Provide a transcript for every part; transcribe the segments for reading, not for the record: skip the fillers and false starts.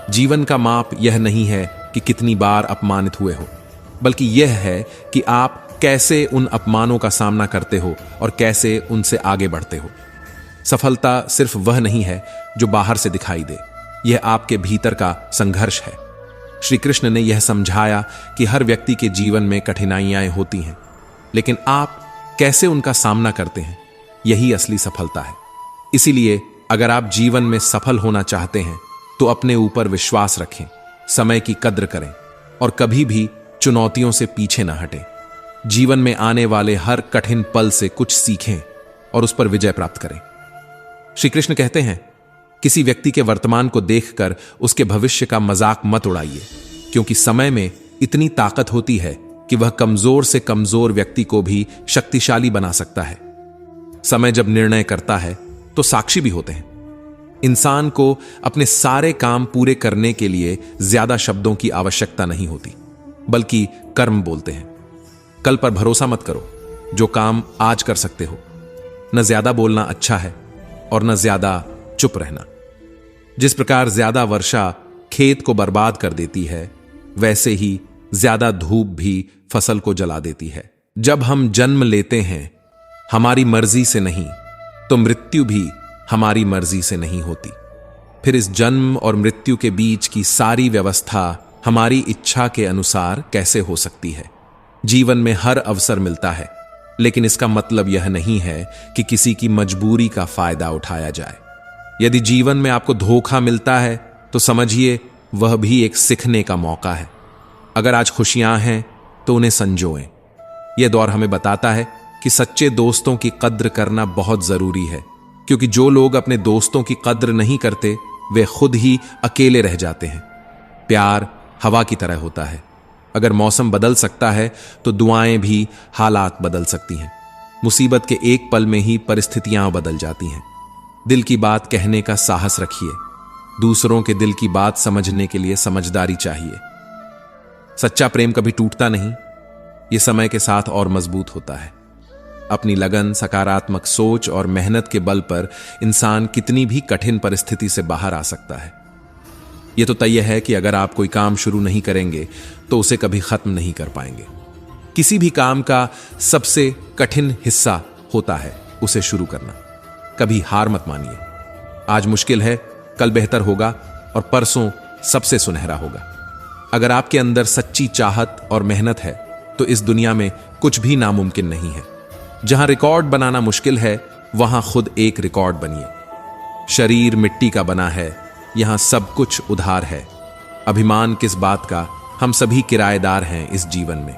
जीवन का माप यह नहीं है कि कितनी बार अपमानित हुए हो, बल्कि यह है कि आप कैसे उन अपमानों का सामना करते हो और कैसे उनसे आगे बढ़ते हो। सफलता सिर्फ वह नहीं है जो बाहर से दिखाई दे, यह आपके भीतर का संघर्ष है। श्री कृष्ण ने यह समझाया कि हर व्यक्ति के जीवन में कठिनाइयां होती हैं, लेकिन आप कैसे उनका सामना करते हैं, यही असली सफलता है। इसीलिए अगर आप जीवन में सफल होना चाहते हैं तो अपने ऊपर विश्वास रखें, समय की कद्र करें और कभी भी चुनौतियों से पीछे न हटें। जीवन में आने वाले हर कठिन पल से कुछ सीखें और उस पर विजय प्राप्त करें। श्री कृष्ण कहते हैं, किसी व्यक्ति के वर्तमान को देखकर उसके भविष्य का मजाक मत उड़ाइए, क्योंकि समय में इतनी ताकत होती है कि वह कमजोर से कमजोर व्यक्ति को भी शक्तिशाली बना सकता है। समय जब निर्णय करता है तो साक्षी भी होते हैं। इंसान को अपने सारे काम पूरे करने के लिए ज्यादा शब्दों की आवश्यकता नहीं होती, बल्कि कर्म बोलते हैं। कल पर भरोसा मत करो, जो काम आज कर सकते हो। न ज्यादा बोलना अच्छा है और न ज्यादा चुप रहना। जिस प्रकार ज्यादा वर्षा खेत को बर्बाद कर देती है, वैसे ही ज्यादा धूप भी फसल को जला देती है। जब हम जन्म लेते हैं हमारी मर्जी से नहीं, तो मृत्यु भी हमारी मर्जी से नहीं होती। फिर इस जन्म और मृत्यु के बीच की सारी व्यवस्था हमारी इच्छा के अनुसार कैसे हो सकती है? जीवन में हर अवसर मिलता है, लेकिन इसका मतलब यह नहीं है कि किसी की मजबूरी का फायदा उठाया जाए। यदि जीवन में आपको धोखा मिलता है तो समझिए वह भी एक सीखने का मौका है। अगर आज खुशियां हैं तो उन्हें संजोएं। यह दौर हमें बताता है कि सच्चे दोस्तों की कद्र करना बहुत जरूरी है, क्योंकि जो लोग अपने दोस्तों की कद्र नहीं करते वे खुद ही अकेले रह जाते हैं। प्यार हवा की तरह होता है, अगर मौसम बदल सकता है तो दुआएं भी हालात बदल सकती हैं। मुसीबत के एक पल में ही परिस्थितियां बदल जाती हैं। दिल की बात कहने का साहस रखिए। दूसरों के दिल की बात समझने के लिए समझदारी चाहिए। सच्चा प्रेम कभी टूटता नहीं, यह समय के साथ और मजबूत होता है। अपनी लगन, सकारात्मक सोच और मेहनत के बल पर इंसान कितनी भी कठिन परिस्थिति से बाहर आ सकता है। यह तो तय है कि अगर आप कोई काम शुरू नहीं करेंगे तो उसे कभी खत्म नहीं कर पाएंगे। किसी भी काम का सबसे कठिन हिस्सा होता है उसे शुरू करना। कभी हार मत मानिए। आज मुश्किल है, कल बेहतर होगा और परसों सबसे सुनहरा होगा। अगर आपके अंदर सच्ची चाहत और मेहनत है तो इस दुनिया में कुछ भी नामुमकिन नहीं है। जहां रिकॉर्ड बनाना मुश्किल है, वहां खुद एक रिकॉर्ड बनिए। शरीर मिट्टी का बना है, यहां सब कुछ उधार है। अभिमान किस बात का, हम सभी किराएदार हैं इस जीवन में।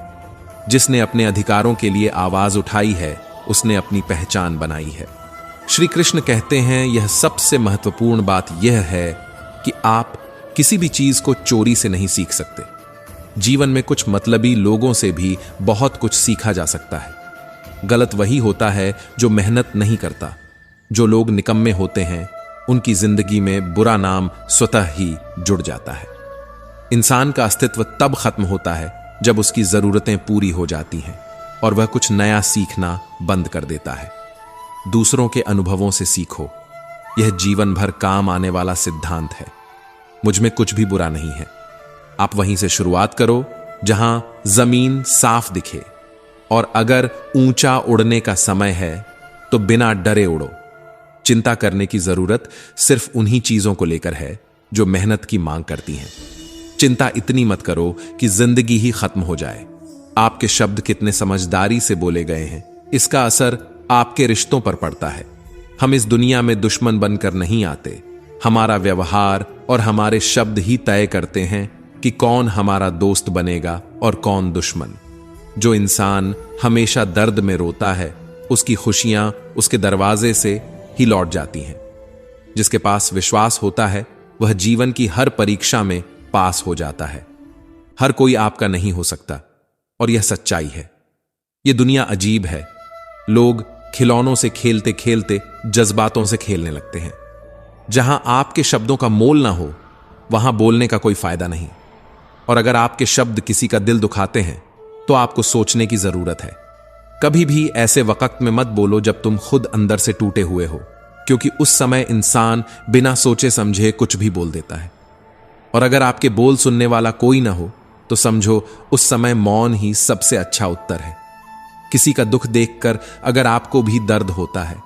जिसने अपने अधिकारों के लिए आवाज उठाई है, उसने अपनी पहचान बनाई है। श्री कृष्ण कहते हैं, यह सबसे महत्वपूर्ण बात यह है कि आप किसी भी चीज को चोरी से नहीं सीख सकते। जीवन में कुछ मतलबी लोगों से भी बहुत कुछ सीखा जा सकता है। गलत वही होता है जो मेहनत नहीं करता। जो लोग निकम्मे होते हैं उनकी जिंदगी में बुरा नाम स्वतः ही जुड़ जाता है। इंसान का अस्तित्व तब खत्म होता है जब उसकी जरूरतें पूरी हो जाती हैं और वह कुछ नया सीखना बंद कर देता है। दूसरों के अनुभवों से सीखो, यह जीवन भर काम आने वाला सिद्धांत है। मुझ में कुछ भी बुरा नहीं है। आप वहीं से शुरुआत करो जहां जमीन साफ दिखे, और अगर ऊंचा उड़ने का समय है तो बिना डरे उड़ो। चिंता करने की जरूरत सिर्फ उन्हीं चीजों को लेकर है जो मेहनत की मांग करती हैं। चिंता इतनी मत करो कि जिंदगी ही खत्म हो जाए। आपके शब्द कितने समझदारी से बोले गए हैं, इसका असर आपके रिश्तों पर पड़ता है। हम इस दुनिया में दुश्मन बनकर नहीं आते। हमारा व्यवहार और हमारे शब्द ही तय करते हैं कि कौन हमारा दोस्त बनेगा और कौन दुश्मन। जो इंसान हमेशा दर्द में रोता है, उसकी खुशियां उसके दरवाजे से ही लौट जाती हैं। जिसके पास विश्वास होता है वह जीवन की हर परीक्षा में पास हो जाता है। हर कोई आपका नहीं हो सकता, और यह सच्चाई है। यह दुनिया अजीब है। लोग खिलौनों से खेलते खेलते जज्बातों से खेलने लगते हैं। जहां आपके शब्दों का मोल ना हो, वहां बोलने का कोई फायदा नहीं। और अगर आपके शब्द किसी का दिल दुखाते हैं तो आपको सोचने की जरूरत है। कभी भी ऐसे वक्त में मत बोलो जब तुम खुद अंदर से टूटे हुए हो, क्योंकि उस समय इंसान बिना सोचे समझे कुछ भी बोल देता है। और अगर आपके बोल सुनने वाला कोई ना हो तो समझो उस समय मौन ही सबसे अच्छा उत्तर है। किसी का दुख देखकर अगर आपको भी दर्द होता है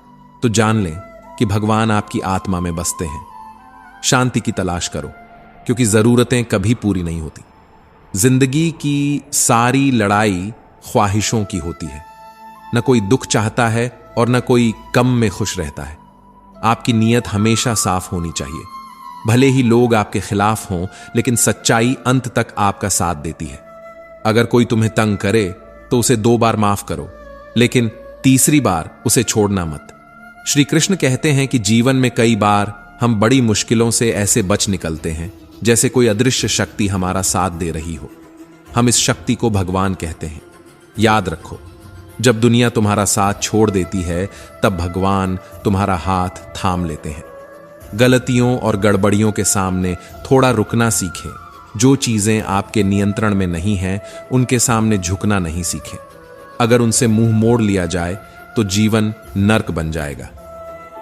तो जान लें कि भगवान आपकी आत्मा में बसते हैं। शांति की तलाश करो, क्योंकि जरूरतें कभी पूरी नहीं होती। जिंदगी की सारी लड़ाई ख्वाहिशों की होती है। न कोई दुख चाहता है और न कोई कम में खुश रहता है। आपकी नीयत हमेशा साफ होनी चाहिए। भले ही लोग आपके खिलाफ हों, लेकिन सच्चाई अंत तक आपका साथ देती है। अगर कोई तुम्हें तंग करे तो उसे 2 बार माफ करो, लेकिन तीसरी बार उसे छोड़ना मत। श्री कृष्ण कहते हैं कि जीवन में कई बार हम बड़ी मुश्किलों से ऐसे बच निकलते हैं जैसे कोई अदृश्य शक्ति हमारा साथ दे रही हो। हम इस शक्ति को भगवान कहते हैं। याद रखो, जब दुनिया तुम्हारा साथ छोड़ देती है तब भगवान तुम्हारा हाथ थाम लेते हैं। गलतियों और गड़बड़ियों के सामने थोड़ा रुकना सीखें। जो चीजें आपके नियंत्रण में नहीं हैं, उनके सामने झुकना नहीं सीखें। अगर उनसे मुंह मोड़ लिया जाए तो जीवन नर्क बन जाएगा।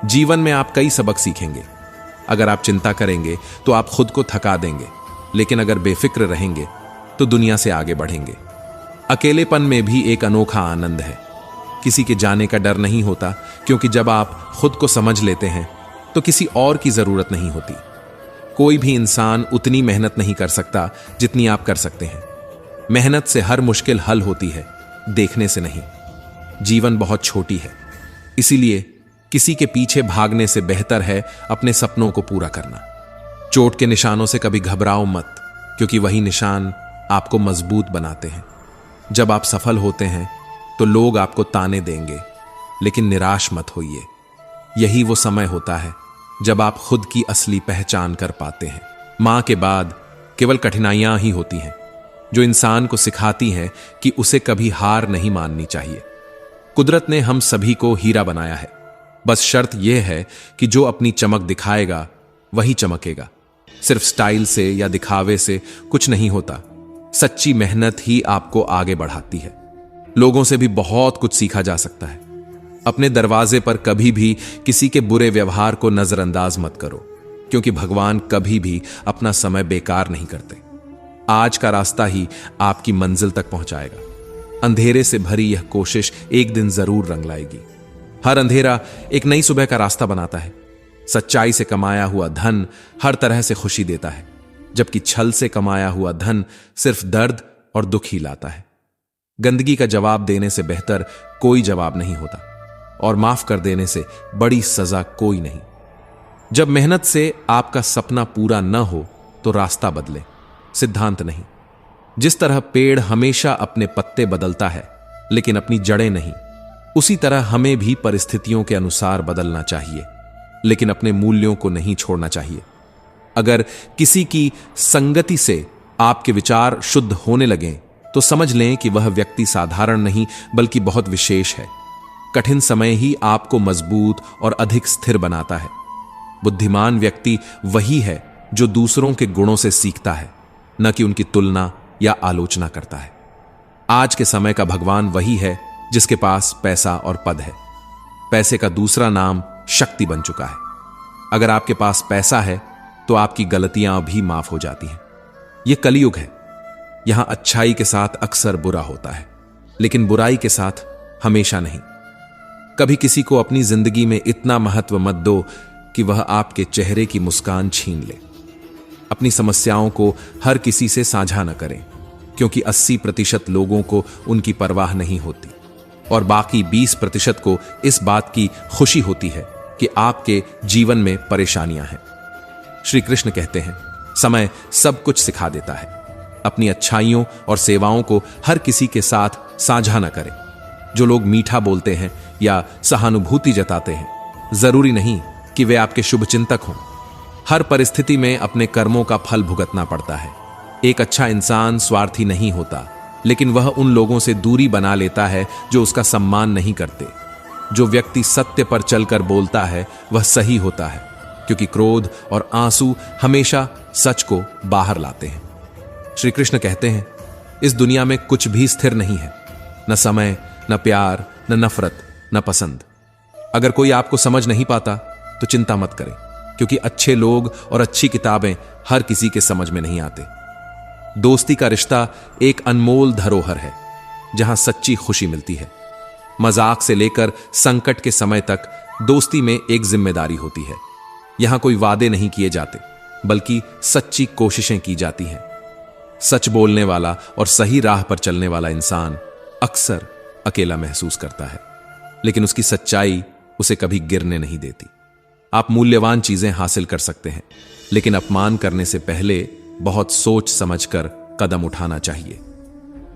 जीवन में आप कई सबक सीखेंगे। अगर आप चिंता करेंगे तो आप खुद को थका देंगे, लेकिन अगर बेफिक्र रहेंगे तो दुनिया से आगे बढ़ेंगे। अकेलेपन में भी एक अनोखा आनंद है। किसी के जाने का डर नहीं होता, क्योंकि जब आप खुद को समझ लेते हैं तो किसी और की जरूरत नहीं होती। कोई भी इंसान उतनी मेहनत नहीं कर सकता जितनी आप कर सकते हैं। मेहनत से हर मुश्किल हल होती है, देखने से नहीं। जीवन बहुत छोटी है, इसीलिए किसी के पीछे भागने से बेहतर है अपने सपनों को पूरा करना। चोट के निशानों से कभी घबराओ मत, क्योंकि वही निशान आपको मजबूत बनाते हैं। जब आप सफल होते हैं तो लोग आपको ताने देंगे, लेकिन निराश मत होइए। यही वो समय होता है जब आप खुद की असली पहचान कर पाते हैं। मां के बाद केवल कठिनाइयां ही होती हैं जो इंसान को सिखाती हैं कि उसे कभी हार नहीं माननी चाहिए। कुदरत ने हम सभी को हीरा बनाया है, बस शर्त यह है कि जो अपनी चमक दिखाएगा वही चमकेगा। सिर्फ स्टाइल से या दिखावे से कुछ नहीं होता। सच्ची मेहनत ही आपको आगे बढ़ाती है। लोगों से भी बहुत कुछ सीखा जा सकता है। अपने दरवाजे पर कभी भी किसी के बुरे व्यवहार को नजरअंदाज मत करो, क्योंकि भगवान कभी भी अपना समय बेकार नहीं करते। आज का रास्ता ही आपकी मंजिल तक पहुंचाएगा। अंधेरे से भरी यह कोशिश एक दिन जरूर रंग लाएगी। हर अंधेरा एक नई सुबह का रास्ता बनाता है। सच्चाई से कमाया हुआ धन हर तरह से खुशी देता है, जबकि छल से कमाया हुआ धन सिर्फ दर्द और दुख ही लाता है। गंदगी का जवाब देने से बेहतर कोई जवाब नहीं होता, और माफ कर देने से बड़ी सजा कोई नहीं। जब मेहनत से आपका सपना पूरा न हो तो रास्ता बदले, सिद्धांत नहीं। जिस तरह पेड़ हमेशा अपने पत्ते बदलता है लेकिन अपनी जड़ें नहीं, उसी तरह हमें भी परिस्थितियों के अनुसार बदलना चाहिए, लेकिन अपने मूल्यों को नहीं छोड़ना चाहिए। अगर किसी की संगति से आपके विचार शुद्ध होने लगें तो समझ लें कि वह व्यक्ति साधारण नहीं बल्कि बहुत विशेष है। कठिन समय ही आपको मजबूत और अधिक स्थिर बनाता है। बुद्धिमान व्यक्ति वही है जो दूसरों के गुणों से सीखता है, न कि उनकी तुलना या आलोचना करता है। आज के समय का भगवान वही है जिसके पास पैसा और पद है। पैसे का दूसरा नाम शक्ति बन चुका है। अगर आपके पास पैसा है तो आपकी गलतियां भी माफ हो जाती हैं। यह कलयुग है। यहां अच्छाई के साथ अक्सर बुरा होता है, लेकिन बुराई के साथ हमेशा नहीं। कभी किसी को अपनी जिंदगी में इतना महत्व मत दो कि वह आपके चेहरे की मुस्कान छीन ले। अपनी समस्याओं को हर किसी से साझा न करें, क्योंकि 80% लोगों को उनकी परवाह नहीं होती और बाकी 20% को इस बात की खुशी होती है कि आपके जीवन में परेशानियां हैं। श्री कृष्ण कहते हैं, समय सब कुछ सिखा देता है। अपनी अच्छाइयों और सेवाओं को हर किसी के साथ साझा न करें। जो लोग मीठा बोलते हैं या सहानुभूति जताते हैं, जरूरी नहीं कि वे आपके शुभचिंतक हों। हर परिस्थिति में अपने कर्मों का फल भुगतना पड़ता है। एक अच्छा इंसान स्वार्थी नहीं होता, लेकिन वह उन लोगों से दूरी बना लेता है जो उसका सम्मान नहीं करते। जो व्यक्ति सत्य पर चलकर बोलता है वह सही होता है, क्योंकि क्रोध और आंसू हमेशा सच को बाहर लाते हैं। श्री कृष्ण कहते हैं, इस दुनिया में कुछ भी स्थिर नहीं है, न समय, न प्यार, न नफरत, न पसंद। अगर कोई आपको समझ नहीं पाता तो चिंता मत करें, क्योंकि अच्छे लोग और अच्छी किताबें हर किसी के समझ में नहीं आते। दोस्ती का रिश्ता एक अनमोल धरोहर है जहां सच्ची खुशी मिलती है। मजाक से लेकर संकट के समय तक दोस्ती में एक जिम्मेदारी होती है। यहां कोई वादे नहीं किए जाते, बल्कि सच्ची कोशिशें की जाती हैं। सच बोलने वाला और सही राह पर चलने वाला इंसान अक्सर अकेला महसूस करता है, लेकिन उसकी सच्चाई उसे कभी गिरने नहीं देती। आप मूल्यवान चीजें हासिल कर सकते हैं, लेकिन अपमान करने से पहले बहुत सोच समझकर कदम उठाना चाहिए।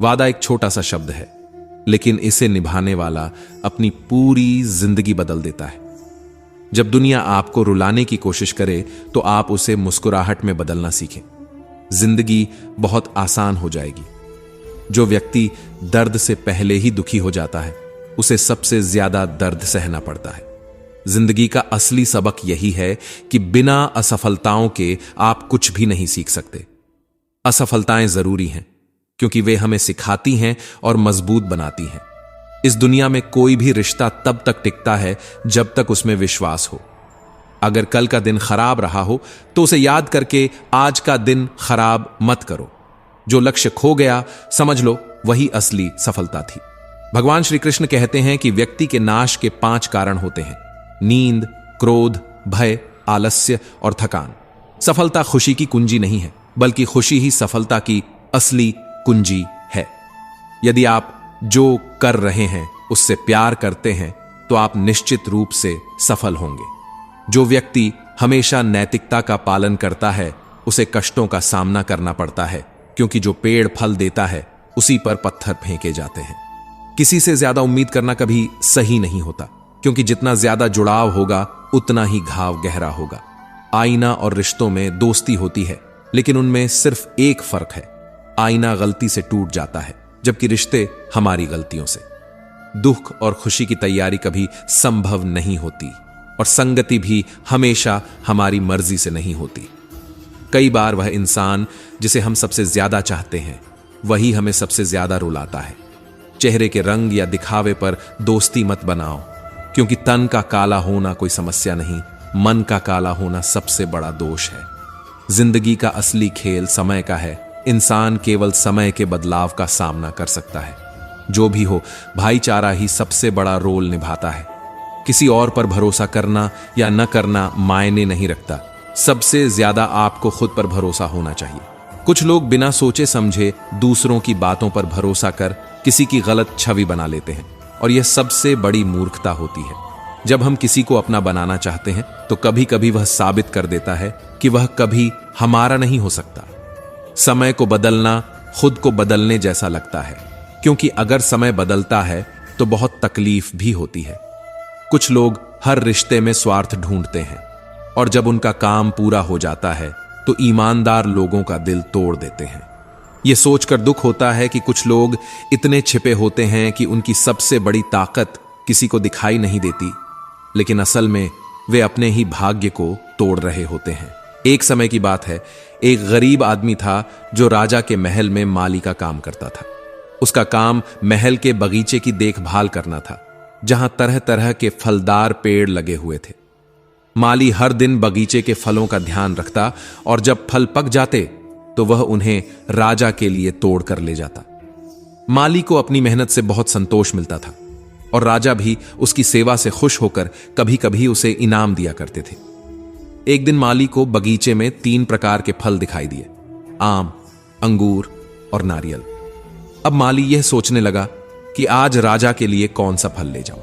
वादा एक छोटा सा शब्द है, लेकिन इसे निभाने वाला अपनी पूरी जिंदगी बदल देता है। जब दुनिया आपको रुलाने की कोशिश करे तो आप उसे मुस्कुराहट में बदलना सीखें। जिंदगी बहुत आसान हो जाएगी। जो व्यक्ति दर्द से पहले ही दुखी हो जाता है, उसे सबसे ज्यादा दर्द सहना पड़ता है। जिंदगी का असली सबक यही है कि बिना असफलताओं के आप कुछ भी नहीं सीख सकते। असफलताएं जरूरी हैं, क्योंकि वे हमें सिखाती हैं और मजबूत बनाती हैं। इस दुनिया में कोई भी रिश्ता तब तक टिकता है जब तक उसमें विश्वास हो। अगर कल का दिन खराब रहा हो तो उसे याद करके आज का दिन खराब मत करो। जो लक्ष्य खो गया, समझ लो वही असली सफलता थी। भगवान श्री कृष्ण कहते हैं कि व्यक्ति के नाश के 5 कारण होते हैं: नींद, क्रोध, भय, आलस्य और थकान। सफलता खुशी की कुंजी नहीं है, बल्कि खुशी ही सफलता की असली कुंजी है। यदि आप जो कर रहे हैं उससे प्यार करते हैं तो आप निश्चित रूप से सफल होंगे। जो व्यक्ति हमेशा नैतिकता का पालन करता है उसे कष्टों का सामना करना पड़ता है, क्योंकि जो पेड़ फल देता है उसी पर पत्थर फेंके जाते हैं। किसी से ज्यादा उम्मीद करना कभी सही नहीं होता, क्योंकि जितना ज्यादा जुड़ाव होगा उतना ही घाव गहरा होगा। आईना और रिश्तों में दोस्ती होती है, लेकिन उनमें सिर्फ एक फर्क है: आईना गलती से टूट जाता है, जबकि रिश्ते हमारी गलतियों से। दुख और खुशी की तैयारी कभी संभव नहीं होती, और संगति भी हमेशा हमारी मर्जी से नहीं होती। कई बार वह इंसान जिसे हम सबसे ज्यादा चाहते हैं वही हमें सबसे ज्यादा रुलाता है। चेहरे के रंग या दिखावे पर दोस्ती मत बनाओ, क्योंकि तन का काला होना कोई समस्या नहीं, मन का काला होना सबसे बड़ा दोष है। जिंदगी का असली खेल समय का है। इंसान केवल समय के बदलाव का सामना कर सकता है। जो भी हो, भाईचारा ही सबसे बड़ा रोल निभाता है। किसी और पर भरोसा करना या न करना मायने नहीं रखता। सबसे ज्यादा आपको खुद पर भरोसा होना चाहिए। कुछ लोग बिना सोचे समझे दूसरों की बातों पर भरोसा कर किसी की गलत छवि बना लेते हैं, और यह सबसे बड़ी मूर्खता होती है। जब हम किसी को अपना बनाना चाहते हैं तो कभी कभी वह साबित कर देता है कि वह कभी हमारा नहीं हो सकता। समय को बदलना खुद को बदलने जैसा लगता है, क्योंकि अगर समय बदलता है तो बहुत तकलीफ भी होती है। कुछ लोग हर रिश्ते में स्वार्थ ढूंढते हैं, और जब उनका काम पूरा हो जाता है तो ईमानदार लोगों का दिल तोड़ देते हैं। यह सोचकर दुख होता है कि कुछ लोग इतने छिपे होते हैं कि उनकी सबसे बड़ी ताकत किसी को दिखाई नहीं देती, लेकिन असल में वे अपने ही भाग्य को तोड़ रहे होते हैं। एक समय की बात है, एक गरीब आदमी था जो राजा के महल में माली का काम करता था। उसका काम महल के बगीचे की देखभाल करना था, जहां तरह तरह के फलदार पेड़ लगे हुए थे। माली हर दिन बगीचे के फलों का ध्यान रखता, और जब फल पक जाते तो वह उन्हें राजा के लिए तोड़ कर ले जाता। माली को अपनी मेहनत से बहुत संतोष मिलता था, और राजा भी उसकी सेवा से खुश होकर कभी कभी उसे इनाम दिया करते थे। एक दिन माली को बगीचे में 3 प्रकार के फल दिखाई दिए: आम, अंगूर और नारियल। अब माली यह सोचने लगा कि आज राजा के लिए कौन सा फल ले जाऊं।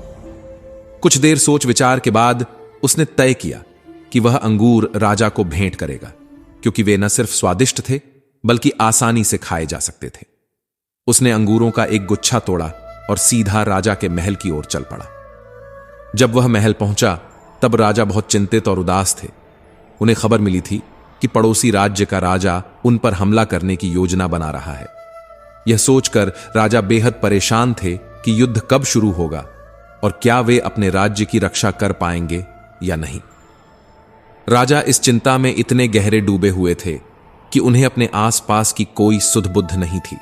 कुछ देर सोच विचार के बाद उसने तय किया कि वह अंगूर राजा को भेंट करेगा, क्योंकि वे न सिर्फ स्वादिष्ट थे बल्कि आसानी से खाए जा सकते थे। उसने अंगूरों का एक गुच्छा तोड़ा और सीधा राजा के महल की ओर चल पड़ा। जब वह महल पहुंचा तब राजा बहुत चिंतित और उदास थे। उन्हें खबर मिली थी कि पड़ोसी राज्य का राजा उन पर हमला करने की योजना बना रहा है। यह सोचकर राजा बेहद परेशान थे कि युद्ध कब शुरू होगा और क्या वे अपने राज्य की रक्षा कर पाएंगे या नहीं। राजा इस चिंता में इतने गहरे डूबे हुए थे कि उन्हें अपने आसपास की कोई सुध बुद्ध नहीं थी।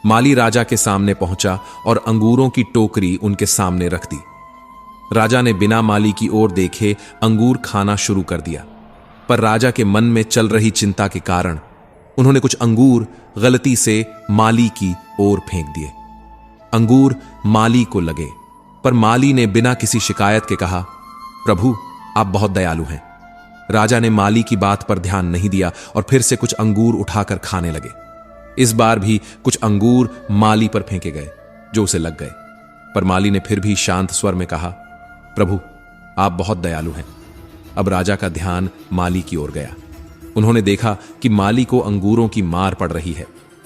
माली राजा के सामने पहुंचा और अंगूरों की टोकरी उनके सामने रख दी। राजा ने बिना माली की ओर देखे अंगूर खाना शुरू कर दिया, पर राजा के मन में चल रही चिंता के कारण उन्होंने कुछ अंगूर गलती से माली की ओर फेंक दिए। अंगूर माली को लगे, पर माली ने बिना किसी शिकायत के कहा, प्रभु आप बहुत दयालु हैं। राजा ने माली की बात पर ध्यान नहीं दिया और फिर से कुछ अंगूर उठाकर खाने लगे। इस बार भी कुछ अंगूर माली पर फेंके गए जो उसे लग गए, पर माली ने फिर भी शांत स्वर में कहा, प्रभु आप बहुत दयालु हैं। अब राजा का ध्यान माली की ओर गया। उन्होंने देखा कि माली को अंगूरों की मार पड़ रही है,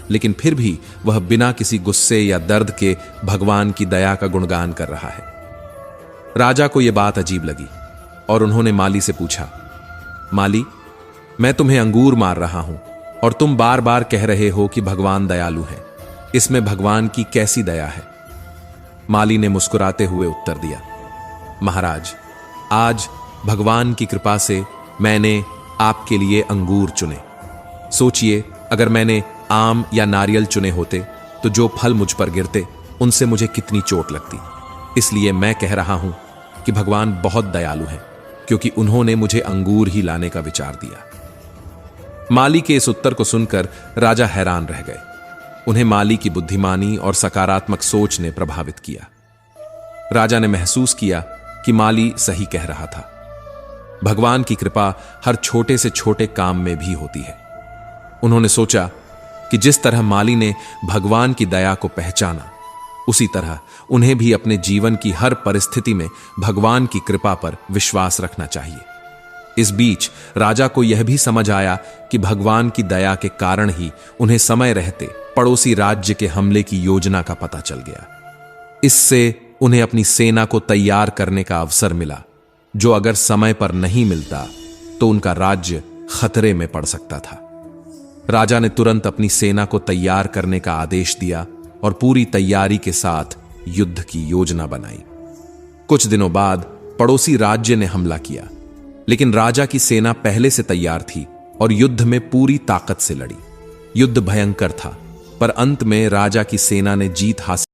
लेकिन फिर भी वह बिना किसी गुस्से या दर्द के भगवान की दया का गुणगान कर रहा है। राजा को यह बात अजीब लगी और उन्होंने माली से पूछा, माली मैं तुम्हें अंगूर मार रहा हूं और तुम बार बार कह रहे हो कि भगवान दयालु है, इसमें भगवान की कैसी दया है? माली ने मुस्कुराते हुए उत्तर दिया, महाराज आज भगवान की कृपा से मैंने आपके लिए अंगूर चुने। सोचिए अगर मैंने आम या नारियल चुने होते तो जो फल मुझ पर गिरते उनसे मुझे कितनी चोट लगती। इसलिए मैं कह रहा हूं कि भगवान बहुत दयालु हैं, क्योंकि उन्होंने मुझे अंगूर ही लाने का विचार दिया। माली के इस उत्तर को सुनकर राजा हैरान रह गए। उन्हें माली की बुद्धिमानी और सकारात्मक सोच ने प्रभावित किया। राजा ने महसूस किया कि माली सही कह रहा था। भगवान की कृपा हर छोटे से छोटे काम में भी होती है। उन्होंने सोचा कि जिस तरह माली ने भगवान की दया को पहचाना, उसी तरह उन्हें भी अपने जीवन की हर परिस्थिति में भगवान की कृपा पर विश्वास रखना चाहिए। इस बीच राजा को यह भी समझ आया कि भगवान की दया के कारण ही उन्हें समय रहते पड़ोसी राज्य के हमले की योजना का पता चल गया। इससे उन्हें अपनी सेना को तैयार करने का अवसर मिला, जो अगर समय पर नहीं मिलता तो उनका राज्य खतरे में पड़ सकता था। राजा ने तुरंत अपनी सेना को तैयार करने का आदेश दिया और पूरी तैयारी के साथ युद्ध की योजना बनाई। कुछ दिनों बाद पड़ोसी राज्य ने हमला किया, लेकिन राजा की सेना पहले से तैयार थी और युद्ध में पूरी ताकत से लड़ी। युद्ध भयंकर था, पर अंत में राजा की सेना ने जीत हासिल